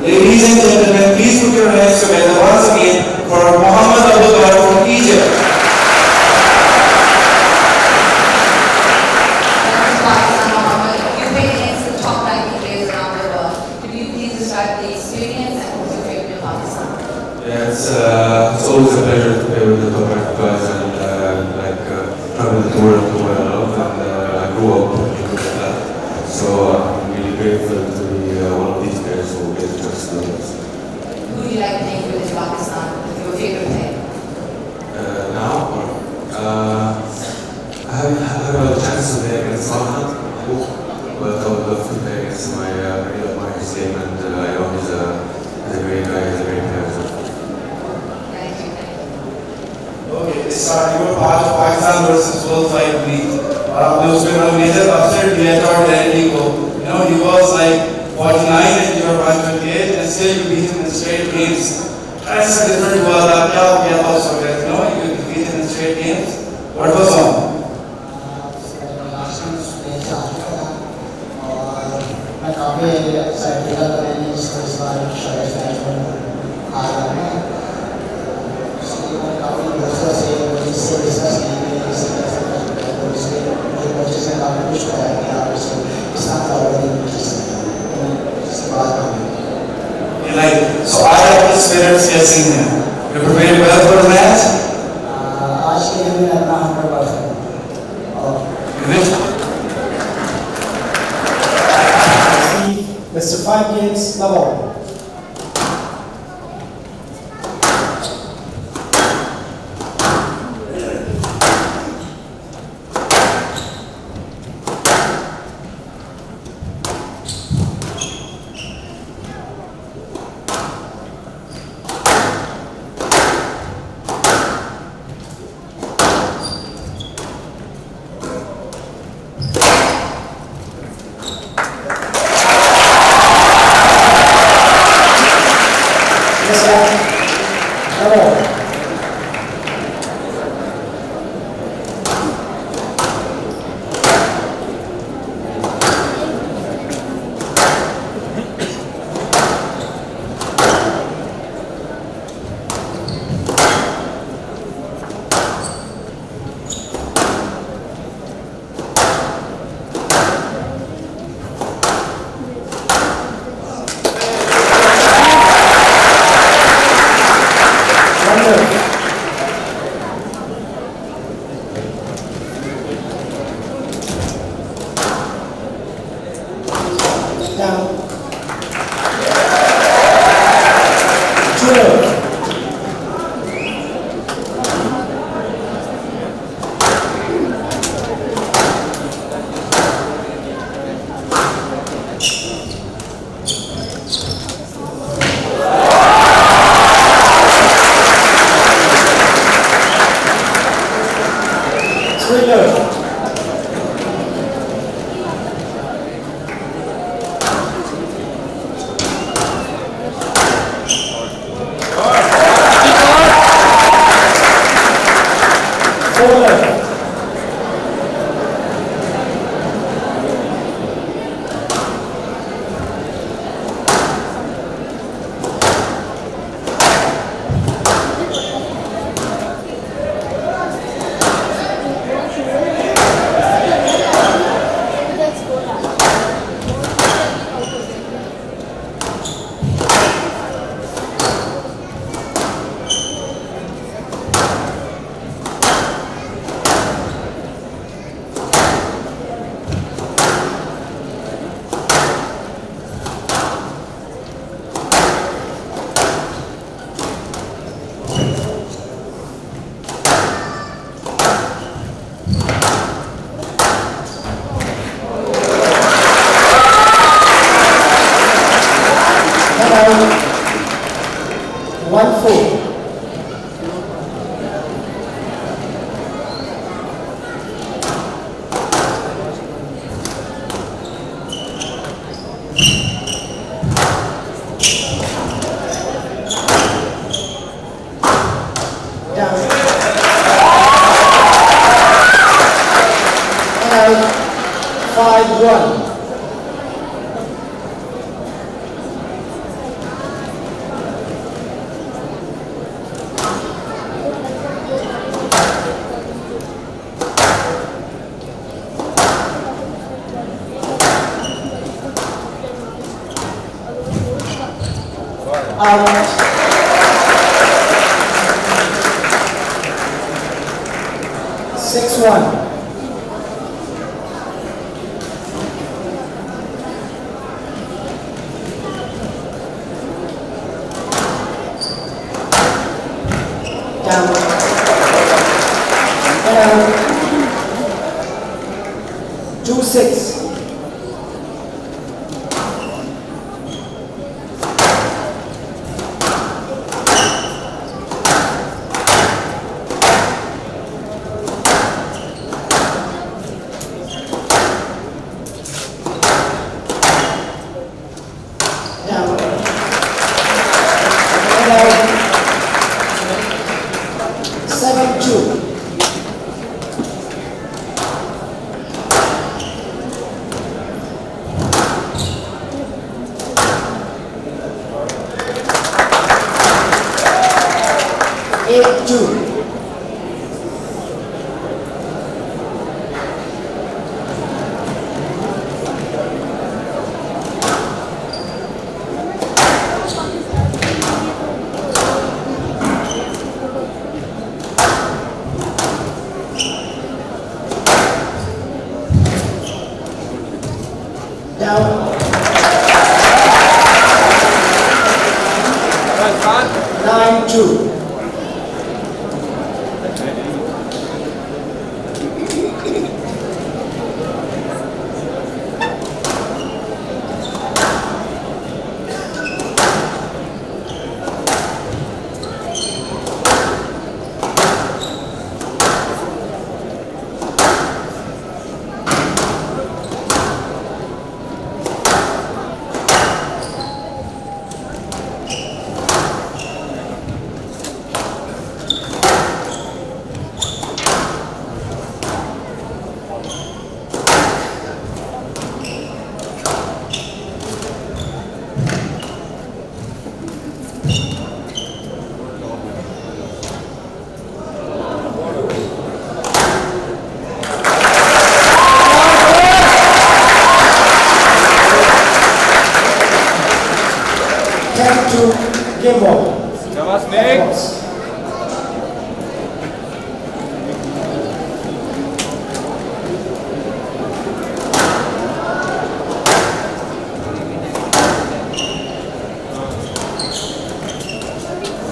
Ladies and gentlemen, please put your hands together once again for Mohamed from Egypt. You played against the top ranking players around the world. Could you please describe the experience and what's your favorite in Pakistan? Yeah, it's always a pleasure to play with the top ranked guys and travel the world to where I love and I grew up with that. So I'm really grateful to be one of these players who get the chance to do this. Who do you like playing with in Pakistan? Your favorite player? Now, I haven't had a chance to play against Farhan Mehboob, but I would love to play against my really admire his game and I know he's a great guy, he's a great player. Thank you. Okay, Israr, you were part of Pakistan versus World Fight League. उसमें बड़ा major upset दिया था और Danny को. You know, he was like 49 and you were 128 and still you beat him in straight games. ऐसा different हुआ था, क्या हो गया था उस वक्त? You know, you beat him in straight games. What was wrong? मैं काफ़ी एक्साइटेड था मैंने इसको इस बार शायद मैच में आ रहा है इसलिए मैं काफ़ी दोस्तों से इससे डिस्कस की इससे कैसे तो इसलिए मुझे कोचेस ने काफ़ी कुछ बताया कि आप इसको इस तरह का ऑर्डर इससे बात करें So I have the spirits guessing him. You prepared well for the match? आज के दिन में अपना 100% और Mr. 5 games, level. Down 1-4. Down 5-1. Out. 6-1. Down. Down. 2-6. Down. Down. 7-2. Down. 9-2. Game ball. Next.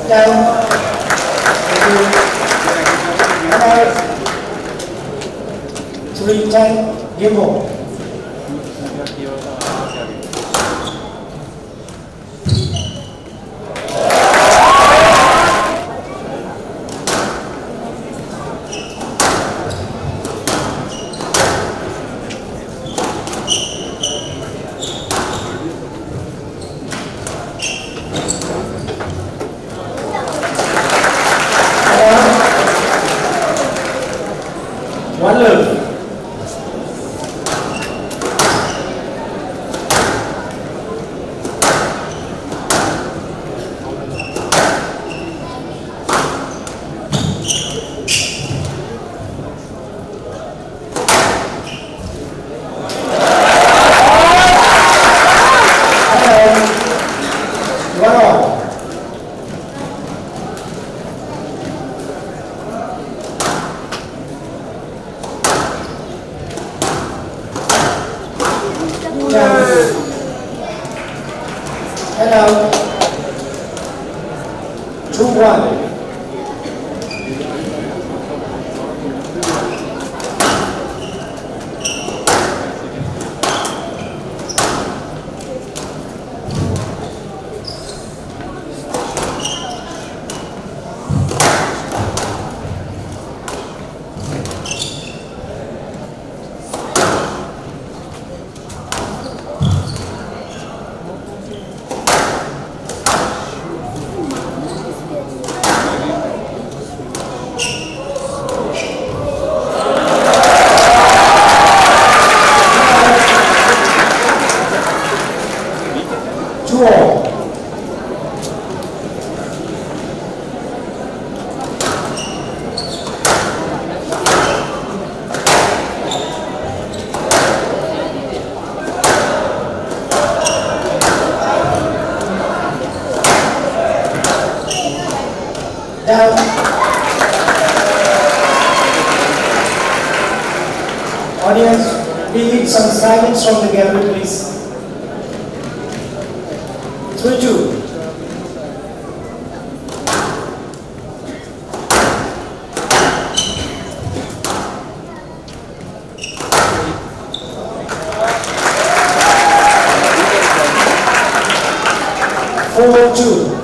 Down. 3-10. Game ball. One love. One all. Hello. 2-1. 2-all. Down. Audience, we need some silence from the gallery, please. 3-2. Four-two.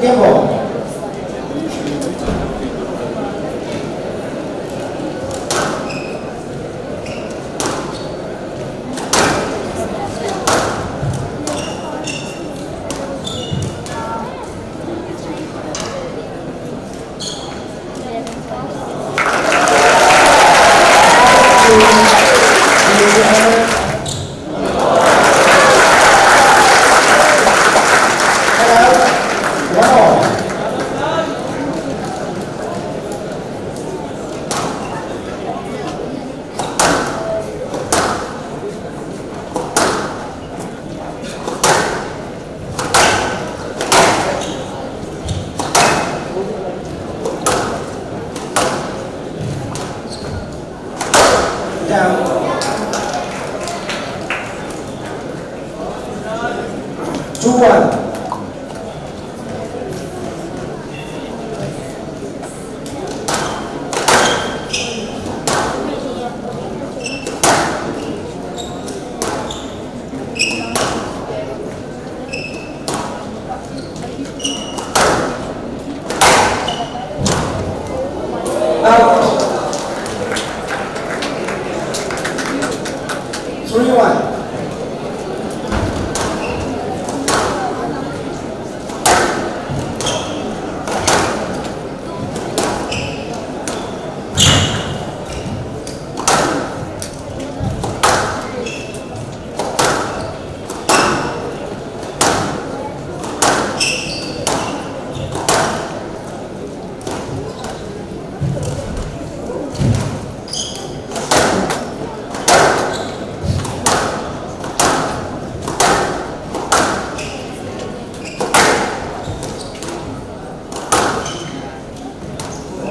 Hello. Wow. 2-1. Out. 3-1.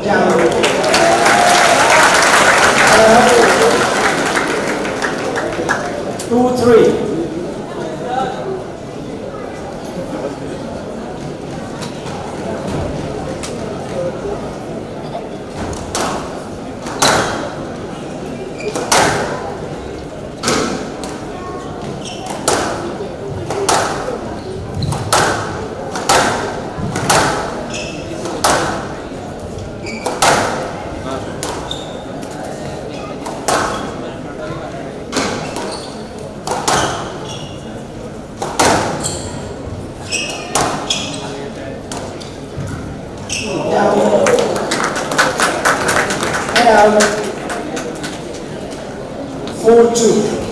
Down. 2-3. Down. Head out. 4-2.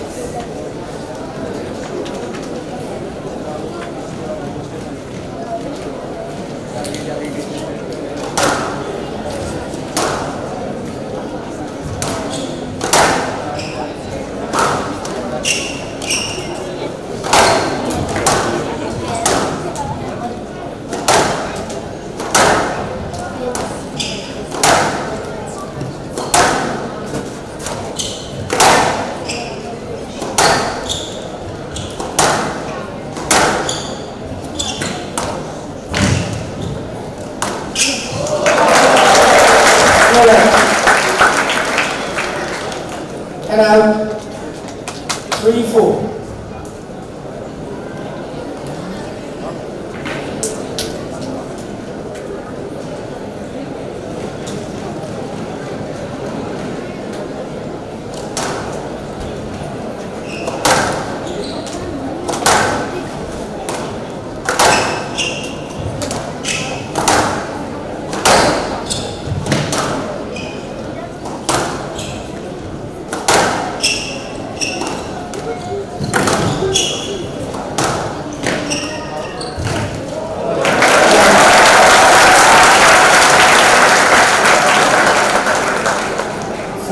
And out. 3-4.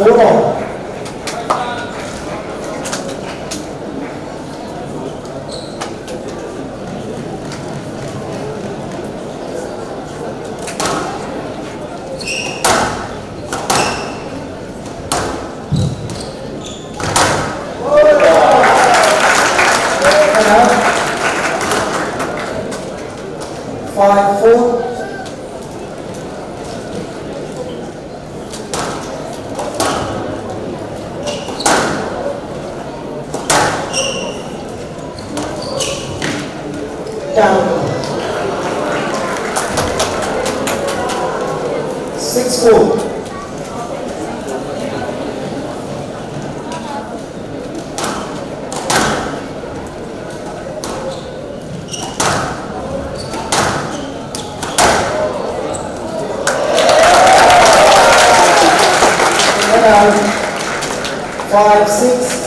Four ball. And out. 5-4. Down. 6-4. And out. 5-6.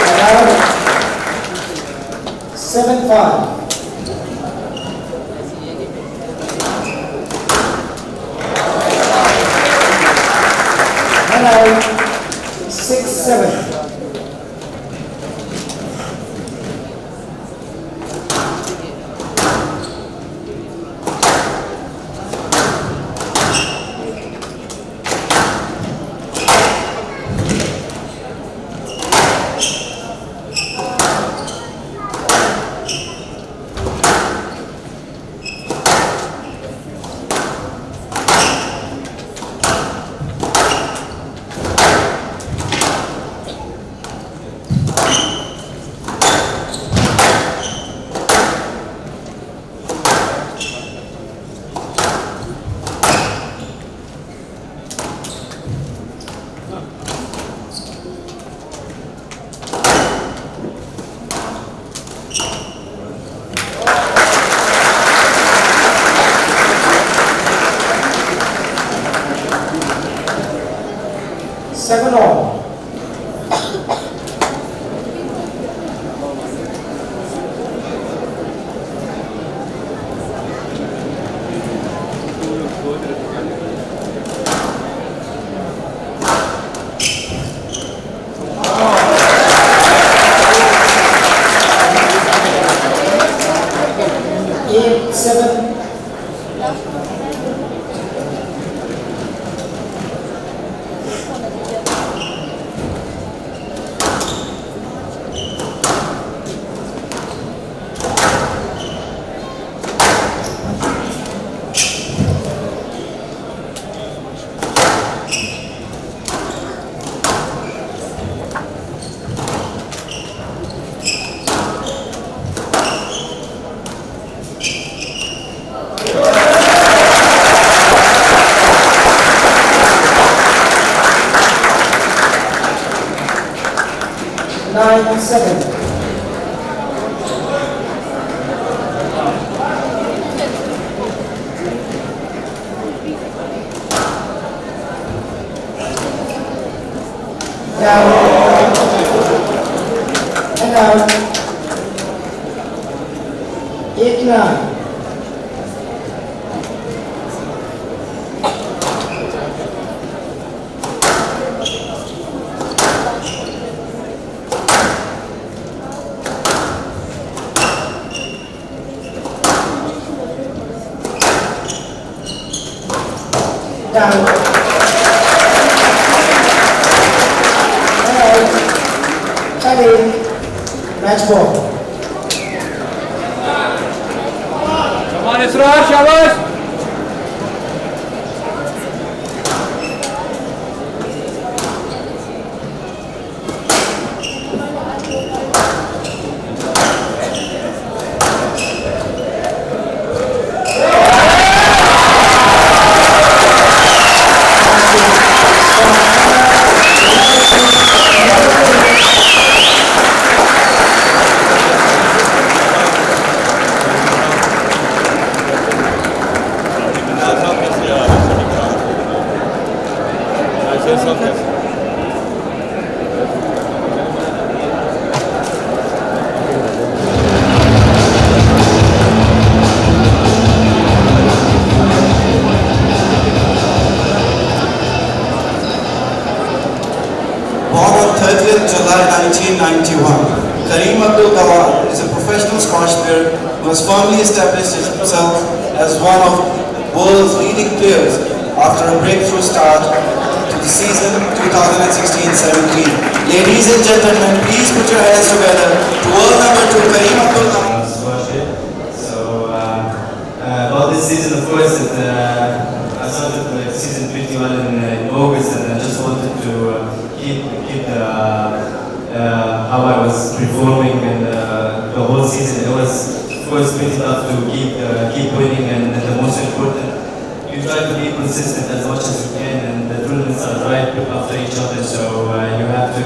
And out. 7-5. 5, 6, 7. Seven all. Eight, 7. Nine, 7. Down and out. 8, 9. Down. And out. Tied. Match ball. Come on, Israr, shabash. Born on 30th July 1991, Karim Abdel Gawad is a professional squash player who has firmly established himself as one of the world's leading players after a breakthrough start to the season 2016-17. Ladies and gentlemen, please put your hands together to world number 2, Karim Abdel Gawad. So about this season, of course, I started the season pretty well in August, and I just wanted to keep how I was performing and the whole season. It was, of course, pretty tough to keep winning, and the most important, you try to be consistent as much as you can, and the tournaments are right after each other, so you have to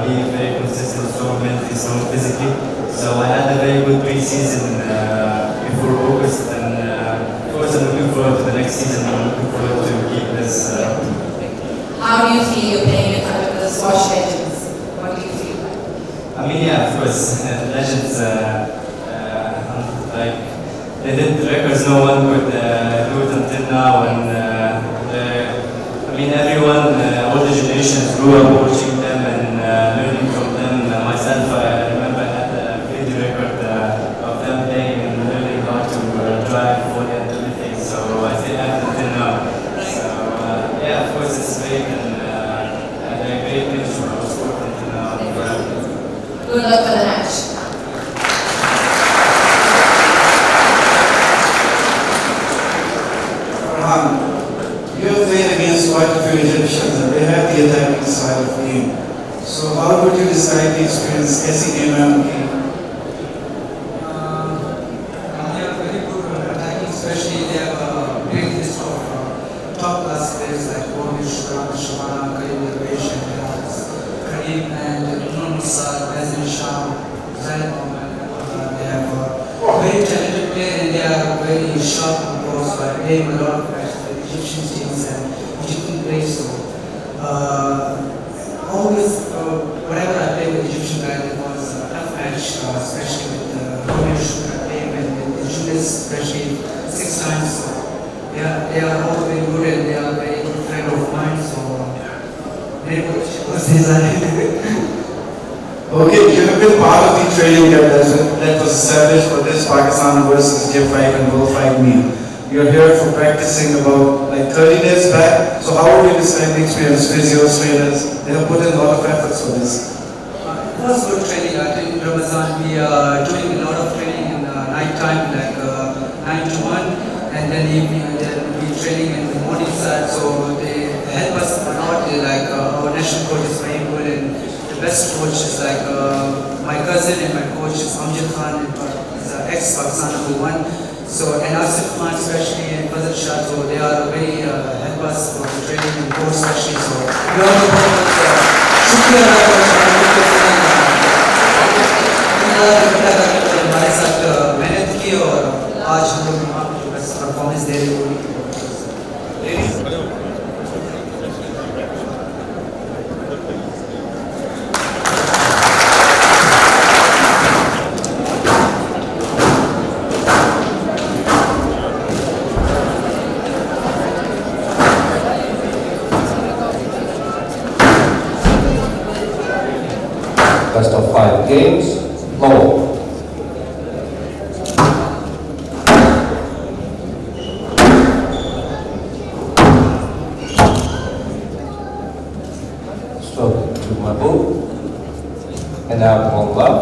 be very consistent, strong mentally, strong physically. So I had a very good pre-season before August, and of course I'm looking forward to the next season. I'm looking forward to keep this. How do you feel you're playing in front of the squash legends? What do you feel? I mean, yeah, of course, legends, like, they did records no one could do it until now, and I mean, everyone, all the generations magicians, grew up watching them and learning from them. Myself, I remember I had a video record of them playing and learning how to drive, volley and everything. So I still have it until now. So yeah, of course it's great and a great news for our sport until now. Good luck for the match. You have played against quite a few Egyptians and they have the attacking style of game. So how would you describe the experience कैसी game है उनकी? They are very good attacking, especially they have a great list of top class players like Mohamed, Karim Abdel Gawad, Karim and Israr, Mohamed. They have a very talented player and they are very sharp on balls by playing a lot of matches with Egyptian teams and Egyptian players. So always, whenever I play with Egyptian guys, it was a tough match, especially with Mohamed playing with the Judas, especially 6 times. So yeah, they are all very good and they are very good friend of mine. So very good. Okay, you have been part of the training camp that was established for this Pakistan versus J5 and Bullfight meet. You're here for practicing about like 30 days back. So how would you describe the experience? Physios, trainers, they have put in a lot of efforts for this. It was good training. I think in Ramazan we are doing a lot of training in the night time, like 9 to 1, and then evening, and then we training in the morning side. So they help us a lot. Our national coach is very good, and the best coach is like my cousin and my coach is Ahmed. He's an ex-Pakistan #1. So and Asif Khan especially and Fazal Shah, so they are very help us for the training and coach especially. So we all हमारे साथ मेहनत की और आज हम लोग वहाँ पे बस परफॉर्मेंस दे रहे हैं। Best of 5 games, low. Stroke to Mehboob, and now Abouelghar.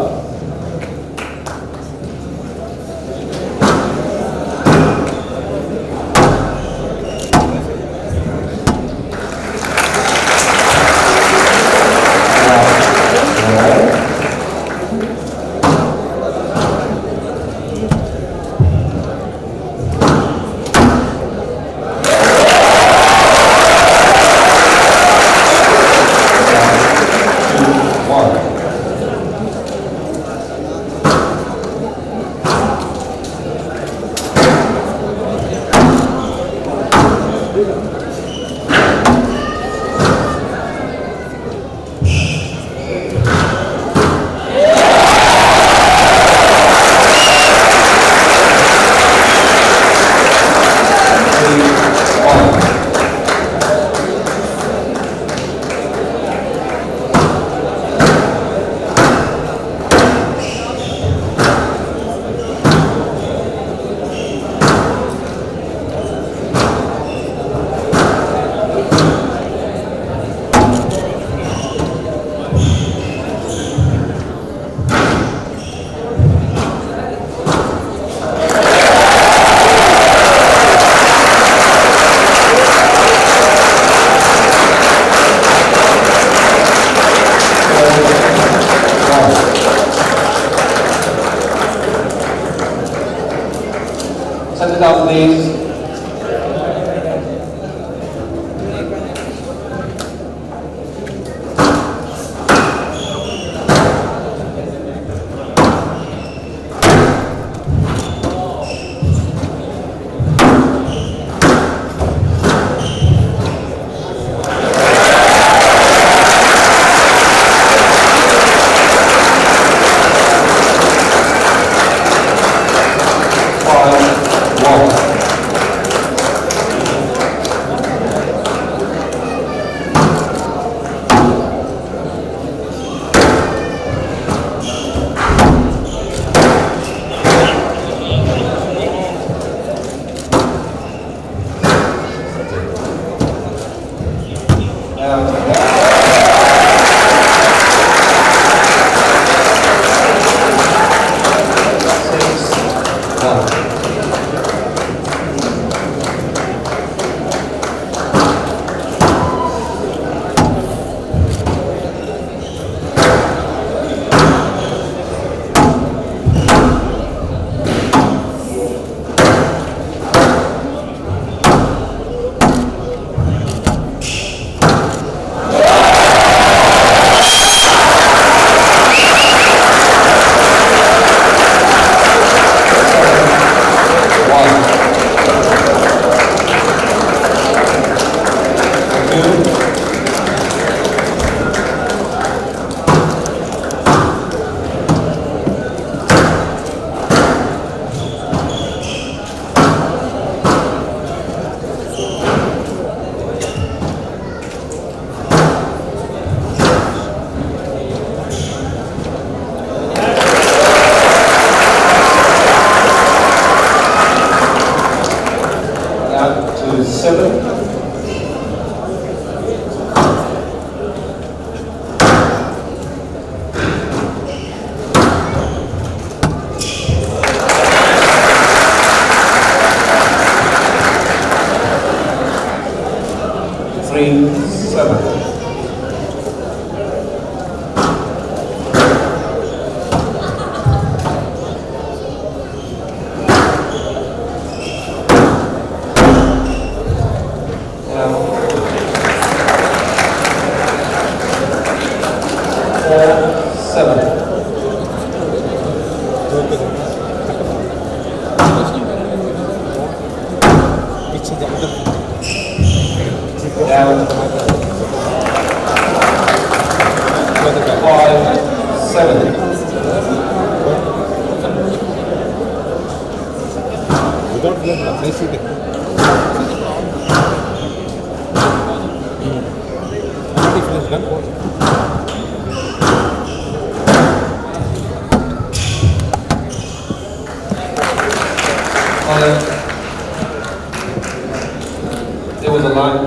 There was a line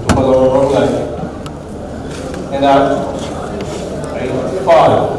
to follow a wrong line. And out. 5.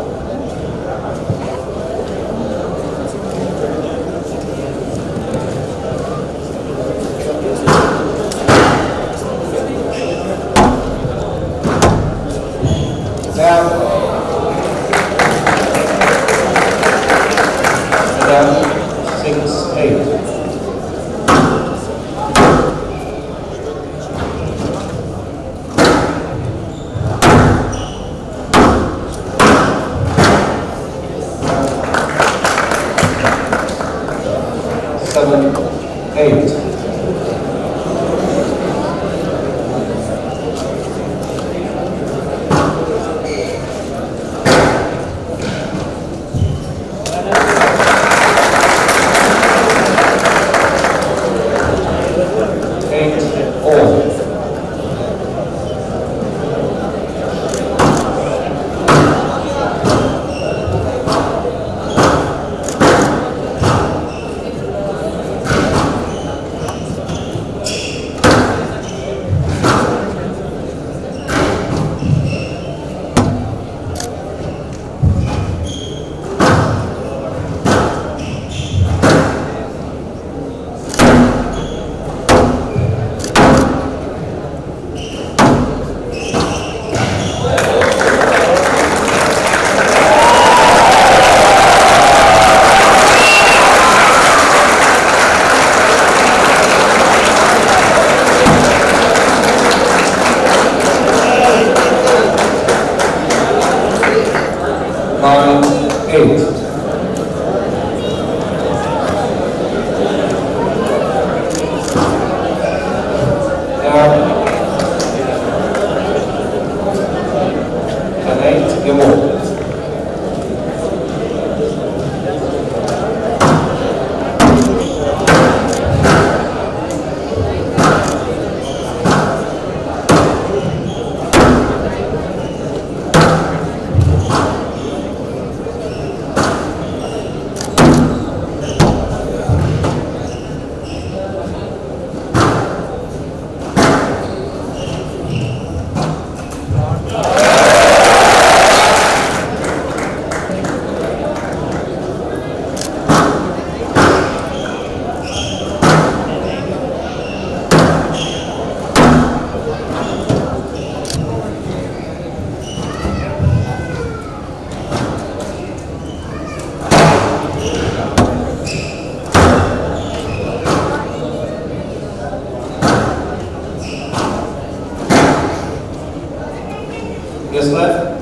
Yes, left.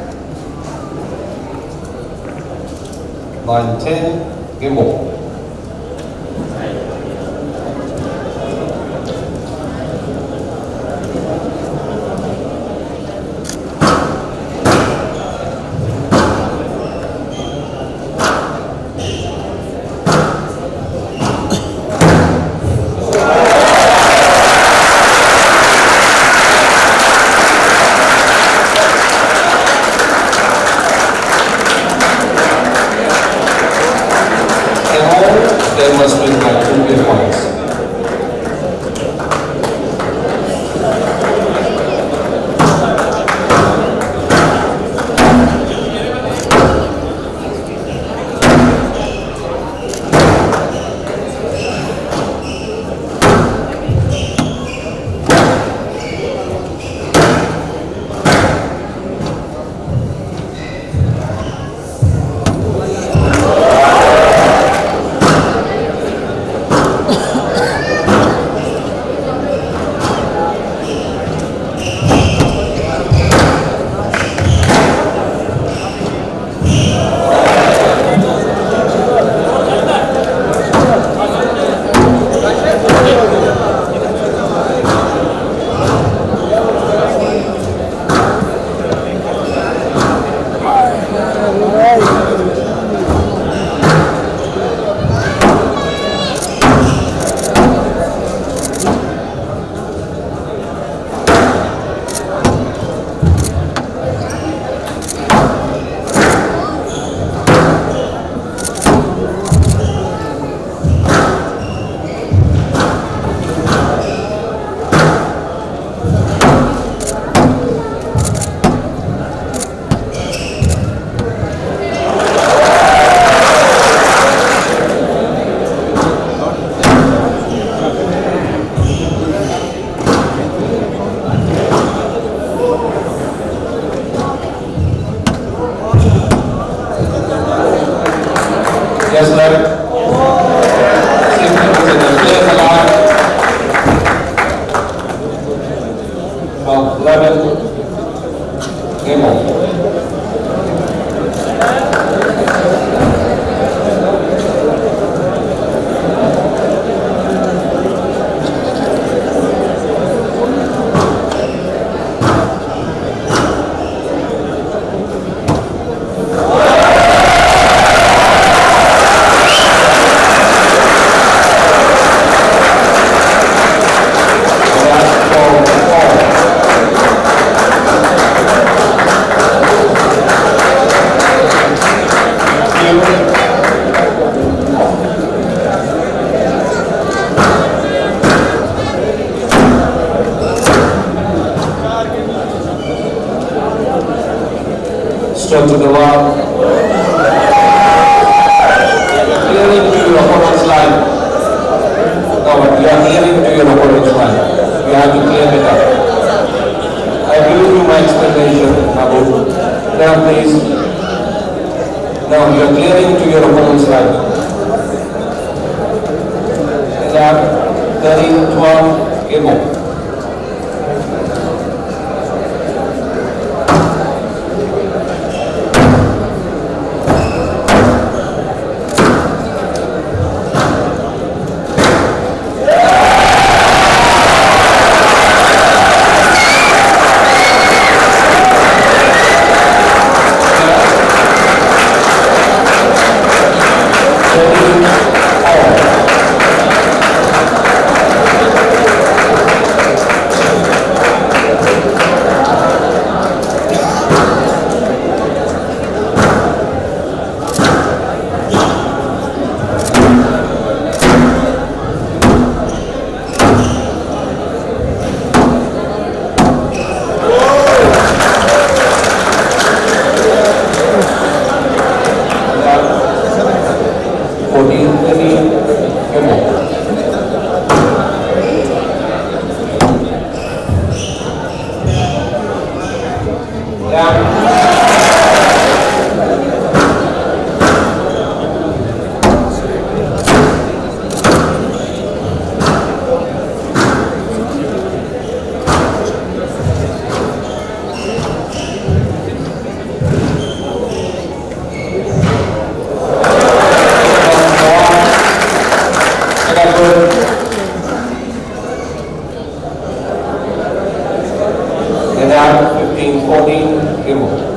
9-10. Game ball. They must win by 2 game points. Yes, left. 11. Game on. Straight to the wall. Clearing to your opponent's line. No, but you are clearing to your opponent's line. You have to clear it up. I give you my explanation, Abu. Now please. Now you are clearing to your opponent's line. Now, 13, 12, game on. 14, Hero.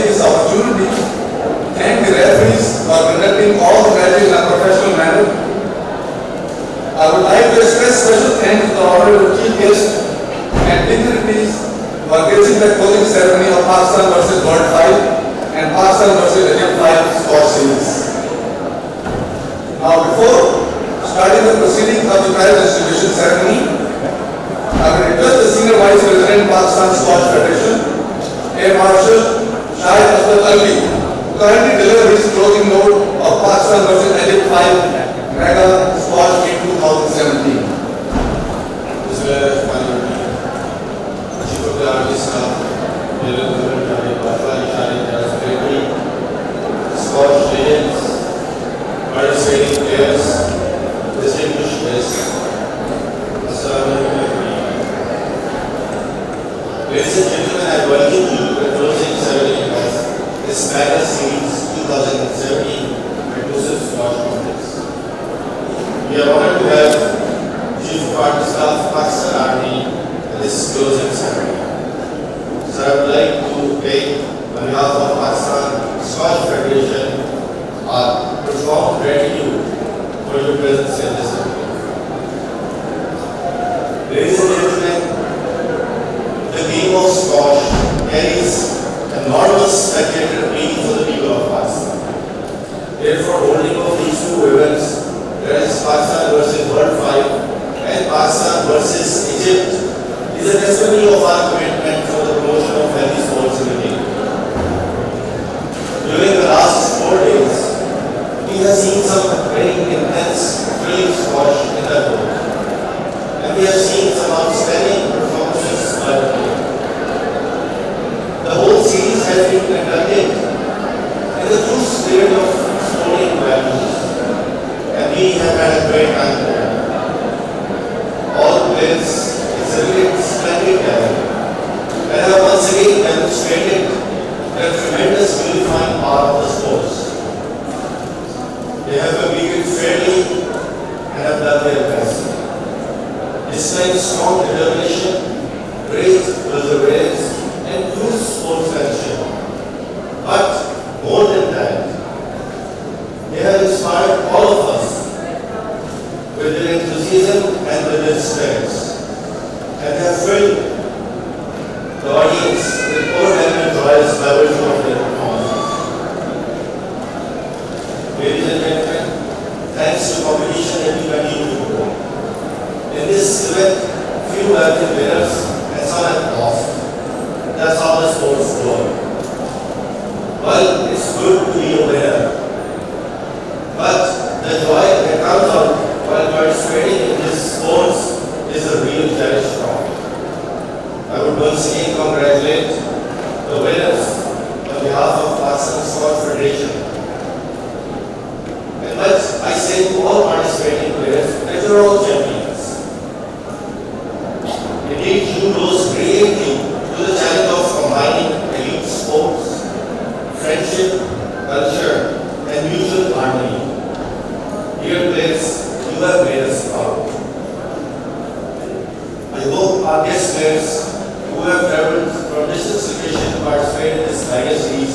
take this opportunity to thank the referees for conducting all the matches in a professional manner. I would like to express special thanks to the honorable chief guest and dignitaries for gracing the closing ceremony of Pakistan vs. World 5 and Pakistan vs. Egypt 5 squash series. Now, before starting the proceedings of the prize distribution ceremony, I will request the Senior Vice President, Pakistan Squash Federation, Air Marshal Shahid Abdel Gawad, currently deliver his closing note of Pakistan vs. Egypt 5 Mega Squash Meet 2017. Chief of the Army Staff, Squash legends, participating players, distinguished guests. Ladies and gentlemen, I welcome you to the closing ceremony of this Mega Series 2017 Inclusive Squash Complex. We are honored to have Chief of Army Staff, Pakistan Army, in this closing ceremony. So I would like to take, on behalf of Pakistan Squash Federation, our profound gratitude for your presence in this ceremony. Ladies and gentlemen, the game of squash carries enormous spectator appeal for the people of Pakistan. Therefore, holding of these two events, that is Pakistan vs. World 5 and Pakistan vs. Egypt, is a testimony of our commitment for the promotion of healthy sports in the game. During the last 4 days, we have seen some very intense, thrilling squash in the court. And we have seen some outstanding performances by the team. The whole series has been conducted in the true spirit of sporting values, and we have had a great time there. All players exhibited splendid talent and have once again demonstrated the tremendous unifying power of the sports. They have competed fairly and have done their best. Displaying strong determination, great perseverance, and true sportsmanship. But more than that, they have inspired all of us with their enthusiasm and with their spirits, and have filled the audience with overwhelming joyous by virtue of their performances. Ladies and gentlemen, thanks to competition that we continue to grow. In this event, few have been winners and some have lost. That's how the sports work. Well, it's good to be a winner, but the joy that comes out while participating in this sports is a real cherish from. I would once again congratulate the winners on behalf of Pakistan Squash Federation. And but I say to all participating players that you're all champions. Indeed, you rose brilliantly to the challenge of combining elite sports, friendship, culture, and mutual harmony. Dear players, you have made us proud. I hope our guest players who have traveled from distant locations to participate in this Mega Series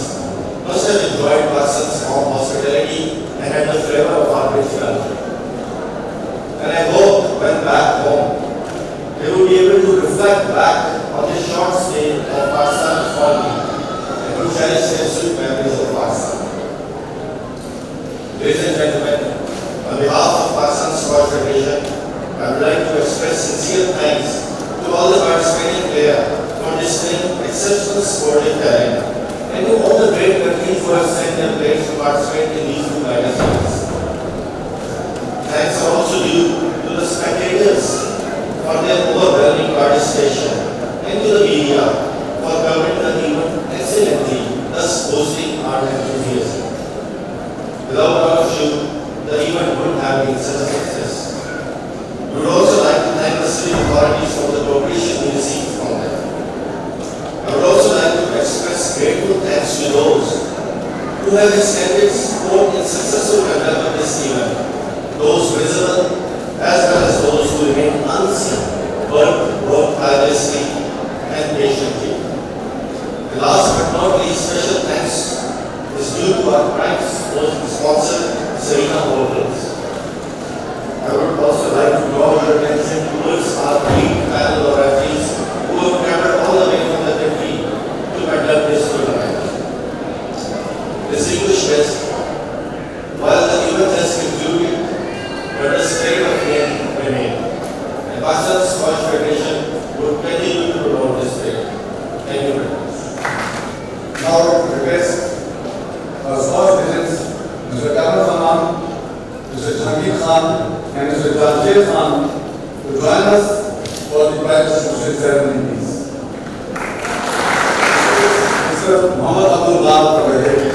must have enjoyed Pakistan's warm hospitality and had the flavor of our rich culture. And I hope when back home, they will be able to reflect back on this short stay of Pakistan following and to cherish their sweet memories of Pakistan. Ladies and gentlemen, on behalf of Pakistan Squash Federation, I would like to express sincere thanks to all the participating players for displaying exceptional sporting talent and to all the great countries who have sent their players to participate in these two Mega Series. Thanks are also due to the spectators for their overwhelming participation and to the media for covering the event excellently, thus boosting our enthusiasm. Without all of you, the event wouldn't have been such a success. We would also like to thank the city authorities for the cooperation we received from them. I would also like to express grateful thanks to those who have extended support in successful conduct of this event, those visible as well as those who remain unseen, but work tirelessly and patiently. And last but One of these special thanks is due to our prime sponsor, Serena Hotels. I would also like to draw your attention towards our lead panel of athletes who have traveled all the way from the country to conduct this tournament. Distinguished guests, while the event has concluded, but the spirit of game remains. The Pakistan Squash Federation will continue to promote this spirit. Thank you very much. Now to request our squash legends, Mr. Karim Abdel Mr. Jahangir Khan, and Mr. Janjir Khan to join us for the prize distribution ceremony, please. Mr. Mohamed Abouelghar from Ahmed.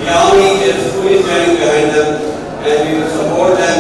The Army is fully standing behind them, and we will support them